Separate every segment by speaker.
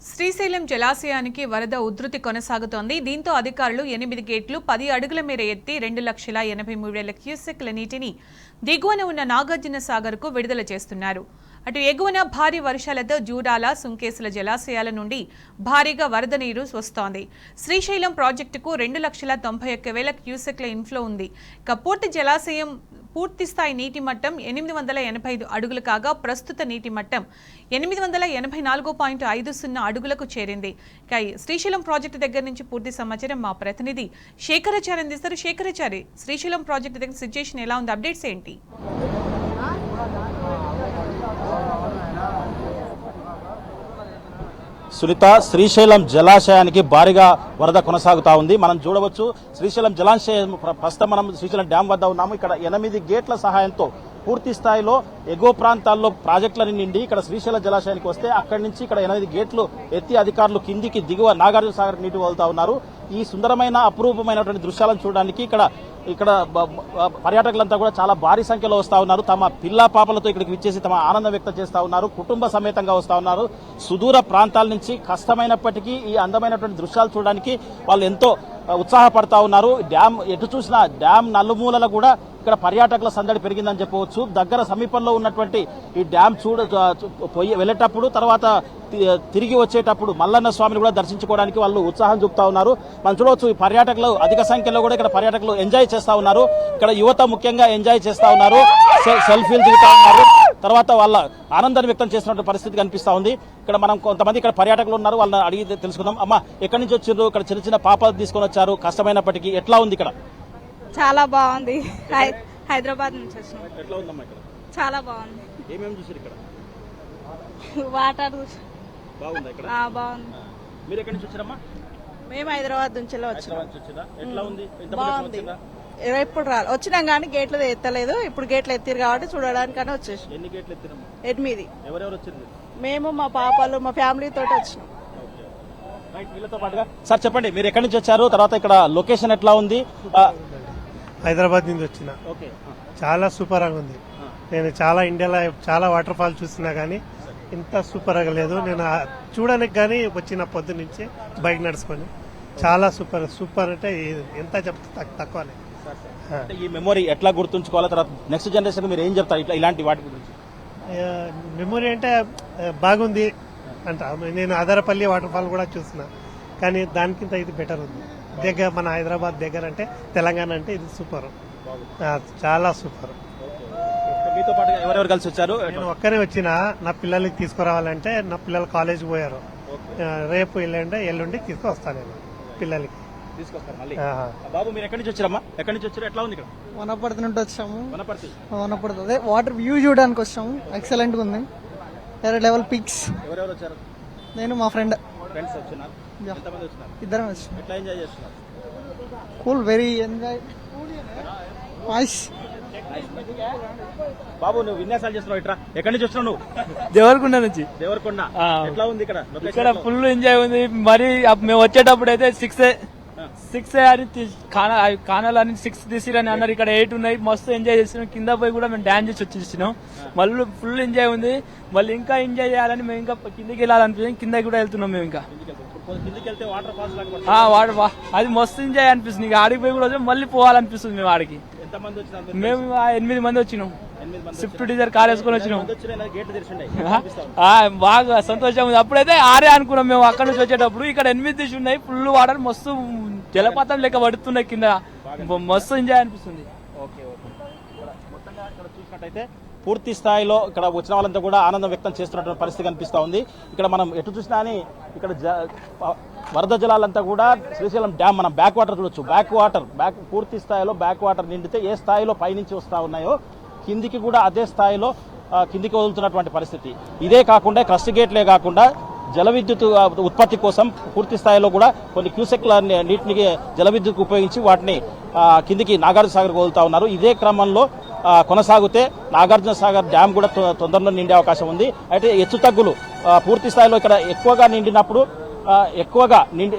Speaker 1: శ్రీశైలం జలాశయానికి వరద ఉధృతి కొనసాగుతోంది. దీంతో అధికారులు 8 గేట్లు 10 అడుగుల మేర ఎత్తి 2,83,000 క్యూసెక్ల నీటిని దిగువన ఉన్న నాగార్జున సాగర్కు విడుదల చేస్తున్నారు. అటు ఎగువన భారీ వర్షాలతో జూరాల, సుంకేసుల జలాశయాల నుండి భారీగా వరద నీరు వస్తోంది. శ్రీశైలం ప్రాజెక్టుకు 2,91,000 క్యూసెక్ల ఇన్ఫ్లో ఉంది. పూర్తి జలాశయం పూర్తి స్థాయి నీటి మట్టం 885 అడుగులు కాగా ప్రస్తుత నీటి మట్టం 884.50 అడుగులకు చేరింది. శ్రీశైలం ప్రాజెక్టు దగ్గర నుంచి పూర్తి సమాచారం మా ప్రతినిధి శేఖరాచారి అందిస్తారు. శేఖరాచారి, శ్రీశైలం ప్రాజెక్టు దగ్గర సిచ్యుయేషన్ ఎలా ఉంది? అప్డేట్స్ ఏంటి?
Speaker 2: సునీత, శ్రీశైలం జలాశయానికి భారీగా వరద కొనసాగుతా ఉంది. మనం చూడవచ్చు శ్రీశైలం జలాశయం ప్రస్తుతం మనం శ్రీశైలం డ్యాం వద్ద ఉన్నాము. ఇక్కడ 8 గేట్ల సహాయంతో పూర్తి స్థాయిలో ఎగువ ప్రాంతాల్లో ప్రాజెక్టులని నిండి ఇక్కడ శ్రీశైలం జలాశయానికి వస్తే అక్కడి నుంచి ఇక్కడ 8 గేట్లు ఎత్తి అధికారులు కిందికి దిగువ నాగార్జున సాగర్ నీటి వదులుతా ఉన్నారు. ఈ సుందరమైన అపురూపమైనటువంటి దృశ్యాలను చూడడానికి ఇక్కడ పర్యాటకులంతా కూడా చాలా భారీ సంఖ్యలో వస్తా ఉన్నారు. తమ పిల్ల పాపలతో ఇక్కడికి విచ్చేసి తమ ఆనందం వ్యక్తం చేస్తా ఉన్నారు. కుటుంబ సమేతంగా వస్తా ఉన్నారు. సుదూర ప్రాంతాల నుంచి కష్టమైనప్పటికీ ఈ అందమైనటువంటి దృశ్యాలు చూడడానికి వాళ్ళు ఎంతో ఉత్సాహపడతా ఉన్నారు. డ్యాం ఎటు చూసినా డ్యాం నలుమూలల కూడా ఇక్కడ పర్యాటకుల సందడి పెరిగిందని చెప్పవచ్చు. దగ్గర సమీపంలో ఉన్నటువంటి ఈ డ్యాం వెళ్ళేటప్పుడు తర్వాత తిరిగి వచ్చేటప్పుడు మల్లన్న స్వామిని కూడా దర్శించుకోవడానికి వాళ్ళు ఉత్సాహం చూపుతా ఉన్నారు. మనం చూడవచ్చు ఈ పర్యాటకులు అధిక సంఖ్యలో కూడా ఇక్కడ పర్యాటకులు ఎంజాయ్ చేస్తా ఉన్నారు. ఇక్కడ యువత ముఖ్యంగా ఎంజాయ్ చేస్తా ఉన్నారు, సెల్ఫీలు దిగుతా ఉన్నారు. తర్వాత వాళ్ళ ఆనందాన్ని వ్యక్తం చేస్తున్న పరిస్థితి కనిపిస్తా ఉంది. ఇక్కడ మనం కొంతమంది ఇక్కడ పర్యాటకులు ఉన్నారు, వాళ్ళని అడిగి తెలుసుకుందాం. అమ్మ, ఎక్కడి నుంచి వచ్చారు? ఇక్కడ చిన్న చిన్న పాపాలు తీసుకొని వచ్చారు, కష్టమైనప్పటికీ ఎట్లా ఉంది ఇక్కడ?
Speaker 3: చాలా బాగుంది. హైదరాబాద్ నుంచి వచ్చినాం.
Speaker 2: ఎట్లా ఉందమ్మా ఇక్కడ?
Speaker 3: చాలా బాగుంది.
Speaker 2: ఏమేమి చూసారు ఇక్కడ?
Speaker 3: వాటర్
Speaker 2: బాగుందా ఇక్కడ?
Speaker 3: బాగుంది.
Speaker 2: మీరు ఎక్కడి నుంచి వచ్చారమ్మా?
Speaker 3: మేము హైదరాబాద్ నుంచి వచ్చినాం.
Speaker 2: ఎట్లా ఉంది?
Speaker 3: బాగుంది. ఎప్పుడు వచ్చినాం కానీ గేట్లు ఎత్తలేదు. ఇప్పుడు గేట్లు ఎత్తిరు కాబట్టి చూడడానికనే వచ్చేసి.
Speaker 2: ఎన్ని గేట్లు ఎత్తిరమ్మా?
Speaker 3: 8.
Speaker 2: ఎవరెవరు వచ్చారు?
Speaker 3: మేము, మా పాపలు, మా ఫ్యామిలీ తోటి వచ్చినాం.
Speaker 2: వీళ్ళతో పాటుగా సార్ చెప్పండి, మీరు ఎక్కడి నుంచి వచ్చారు? తర్వాత ఇక్కడ లొకేషన్ ఎట్లా ఉంది?
Speaker 4: హైదరాబాద్ నుంచి వచ్చిన. చాలా సూపర్ గా ఉంది. నేను చాలా ఇండియాలో చాలా వాటర్ ఫాల్ చూసినా గానీ ఇంత సూపర్ గా లేదు. నేను చూడడానికి గానీ వచ్చిన పొద్దు నుంచి బైక్ నడుచుకొని చాలా సూపర్ అంటే ఎంత చెప్తే తక్కువనే.
Speaker 2: ఈ మెమొరీ ఎట్లా గుర్తుంచుకోవాలి? తర్వాత నెక్స్ట్ జనరేషన్ మీరు ఏం చెప్తారు ఇలాంటి వాటి గురించి?
Speaker 4: మెమొరీ అంటే బాగుంది అంట. నేను ఆధారపల్లి వాటర్ ఫాల్ కూడా చూసిన, కానీ దానికింత ఇది బెటర్ ఉంది. దగ్గర మన హైదరాబాద్ దగ్గర అంటే తెలంగాణ అంటే ఇది సూపర్, చాలా సూపర్.
Speaker 2: మీతో పాటు ఎవరెవరు కలిసి వచ్చారు?
Speaker 4: నేను ఒక్కనే వచ్చిన. నా పిల్లలకి తీసుకురావాలంటే నా పిల్లలు కాలేజ్ పోయారు. రేపు ఎల్లుండి తీసుకొస్తాను నేను పిల్లలకి.
Speaker 2: బాబు, మీరు ఎక్కడి నుంచి వచ్చారమ్మా? ఎక్కడి నుంచి వచ్చారు? ఎట్లా ఉంది ఇక్కడ?
Speaker 5: వనపర్తి నుండి వచ్చాము.
Speaker 2: వనపర్తి
Speaker 5: అదే వాటర్ వ్యూ చూడడానికి వచ్చాము. ఎక్సలెంట్ గా ఉంది. లెవెల్ పిక్స్.
Speaker 2: ఎవరెవరు వచ్చారు?
Speaker 5: నేను, మా ఫ్రెండ్.
Speaker 2: ఫ్రెండ్స్ వచ్చినారు. ఎంతమంది వచ్చినారు?
Speaker 5: ఇద్దరం వచ్చాం.
Speaker 2: ఎట్లా ఎంజాయ్ చేస్తున్నారు?
Speaker 5: Cool, very enjoy. నైస్.
Speaker 2: బాబు, నువ్వు విన్యాసాలు చేస్తున్నావు ఇట్రా. ఎక్కడి నుంచి వచ్చినావు నువ్వు?
Speaker 6: దేవరకొండ నుంచి.
Speaker 2: దేవరకొండ. ఎట్లా ఉంది ఇక్కడ?
Speaker 6: ఇక్కడ ఫుల్ ఎంజాయ్ ఉంది. మరి మేము వచ్చేటప్పుడు అయితే 6 అని కానాలని 6 తీసిరని అన్నారు. ఇక్కడ 8 ఉన్నాయి. మస్తు ఎంజాయ్ చేస్తున్నాం. కింద పోయి కూడా మేము డాన్స్ చేసి వచ్చేసినాం. మళ్ళీ ఫుల్ ఎంజాయ్ ఉంది. మళ్ళీ ఇంకా ఎంజాయ్ చేయాలని మేము ఇంకా కిందకి వెళ్ళాలనిపిస్తుంది. కిందకి కూడా వెళ్తున్నాం మేము. ఇంకా వాటర్ అది మస్తు ఎంజాయ్ అనిపిస్తుంది. ఇంకా ఆడికి పోయి కూడా మళ్ళీ పోవాలనిపిస్తుంది. మేము ఆడికి మేము 8 మంది వచ్చినాం. స్విఫ్ట్ డిజైర్ కార్ వేసుకొని వచ్చినాం. బాగా సంతోషం ఉంది. అప్పుడైతే 6 అనుకున్నాం మేము అక్కడ నుంచి వచ్చేటప్పుడు. ఇక్కడ 8 తీసి ఉన్నాయి. ఫుల్ వాటర్ మస్తు జలపాతం లెక్క పడుతున్నాయి కింద. మస్తు ఎంజాయ్ అనిపిస్తుంది.
Speaker 2: చూసినట్టయితే పూర్తి స్థాయిలో ఇక్కడ వచ్చిన వాళ్ళంతా కూడా ఆనందం వ్యక్తం చేస్తున్నటువంటి పరిస్థితి కనిపిస్తా ఉంది. ఇక్కడ మనం ఎటు చూసినా ఇక్కడ వరద జలాలంతా కూడా శ్రీశైలం డ్యామ్ మనం బ్యాక్ వాటర్ చూడొచ్చు. పూర్తి స్థాయిలో బ్యాక్ వాటర్ నిండితే ఏ స్థాయిలో పైనుంచి వస్తా ఉన్నాయో కిందికి కూడా అదే స్థాయిలో కిందికి వదులుతున్నటువంటి పరిస్థితి. ఇదే కాకుండా క్రస్ట్ గేట్లే కాకుండా జల విద్యుత్ ఉత్పత్తి కోసం పూర్తి స్థాయిలో కూడా కొన్ని క్యూసెక్ల నీటిని జల విద్యుత్ ఉపయోగించి వాటిని కిందికి నాగార్జున సాగర్ వదులుతా ఉన్నారు. ఇదే క్రమంలో కొనసాగితే నాగార్జున సాగర్ డ్యామ్ కూడా తొందరలో నిండే అవకాశం ఉంది. అయితే హెచ్చుతగ్గులు పూర్తి స్థాయిలో ఇక్కడ ఎక్కువగా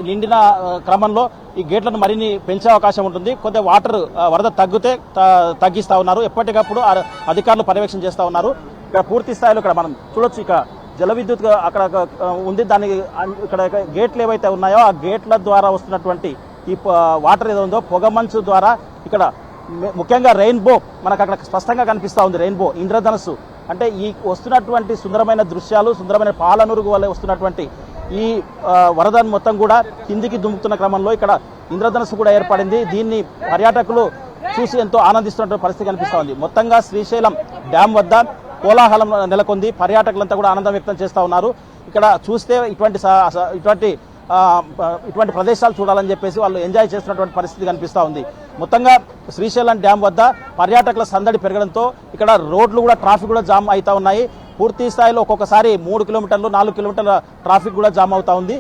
Speaker 2: నిండిన క్రమంలో ఈ గేట్లను మరిన్ని పెంచే అవకాశం ఉంటుంది. కొద్దిగా వరద తగ్గితే తగ్గిస్తా ఉన్నారు. ఎప్పటికప్పుడు అధికారులు పర్యవేక్షణ చేస్తా ఉన్నారు. ఇక్కడ పూర్తి స్థాయిలో ఇక్కడ మనం చూడొచ్చు. ఇక్కడ జల విద్యుత్ అక్కడ ఉంది. దానికి ఇక్కడ గేట్లు ఏవైతే ఉన్నాయో ఆ గేట్ల ద్వారా వస్తున్నటువంటి ఈ వాటర్ ఏదో ఉందో పొగ మంచు ద్వారా ఇక్కడ ముఖ్యంగా రెయిన్బో మనకు అక్కడ స్పష్టంగా కనిపిస్తూ ఉంది. రెయిన్బో ఇంద్రధనస్సు అంటే ఈ వస్తున్నటువంటి సుందరమైన దృశ్యాలు, సుందరమైన పాలనురుగు వల్ల వస్తున్నటువంటి ఈ వరద మొత్తం కూడా కిందికి దుముకుతున్న క్రమంలో ఇక్కడ ఇంద్రధనస్సు కూడా ఏర్పడింది. దీన్ని పర్యాటకులు చూసి ఎంతో ఆనందిస్తున్న పరిస్థితి కనిపిస్తూ ఉంది. మొత్తంగా శ్రీశైలం డ్యామ్ వద్ద కోలాహలం నెలకొంది. పర్యాటకులంతా కూడా ఆనందం వ్యక్తం చేస్తూ ఉన్నారు. ఇక్కడ చూస్తే ఇటువంటి ప్రదేశాలు చూడాలని చెప్పేసి వాళ్ళు ఎంజాయ్ చేస్తున్నటువంటి పరిస్థితి కనిపిస్తూ ఉంది. మొత్తంగా శ్రీశైలం డ్యామ్ వద్ద పర్యాటకుల సందడి పెరగడంతో ఇక్కడ రోడ్లు కూడా ట్రాఫిక్ కూడా జామ్ అవుతా ఉన్నాయి. పూర్తి స్థాయిలో ఒక్కొక్కసారి 3 కిలోమీటర్లు 4 కిలోమీటర్ల ట్రాఫిక్ కూడా జామ్ అవుతా ఉంది.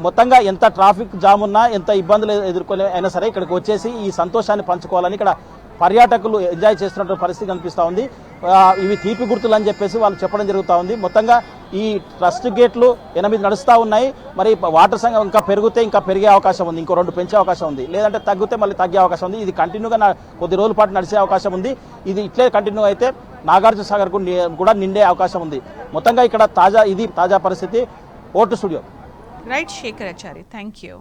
Speaker 2: మొత్తంగా ఎంత ట్రాఫిక్ జామ్ ఉన్నా, ఎంత ఇబ్బందులు ఎదుర్కొనే అయినా సరే ఇక్కడికి వచ్చేసి ఈ సంతోషాన్ని పంచుకోవాలని ఇక్కడ పర్యాటకులు ఎంజాయ్ చేస్తున్నటువంటి పరిస్థితి కనిపిస్తూ ఉంది. ఇవి తీపి గుర్తులు అని చెప్పేసి వాళ్ళు చెప్పడం జరుగుతూ ఉంది. మొత్తంగా ఈ ట్రస్ట్ గేట్లు 8 నడుస్తూ ఉన్నాయి. మరి వాటర్ సంఖ్య ఇంకా పెరిగితే ఇంకా పెరిగే అవకాశం ఉంది, ఇంకో 2 పెంచే అవకాశం ఉంది. లేదంటే తగ్గితే మళ్ళీ తగ్గే అవకాశం ఉంది. ఇది కంటిన్యూగా కొద్ది రోజుల పాటు నడిచే అవకాశం ఉంది. ఇది ఇట్లే కంటిన్యూ అయితే నాగార్జున సాగర్ కూడా నిండే అవకాశం ఉంది. మొత్తంగా ఇక్కడ తాజా పరిస్థితి. Vote studio
Speaker 1: right Shekharachari, thank you.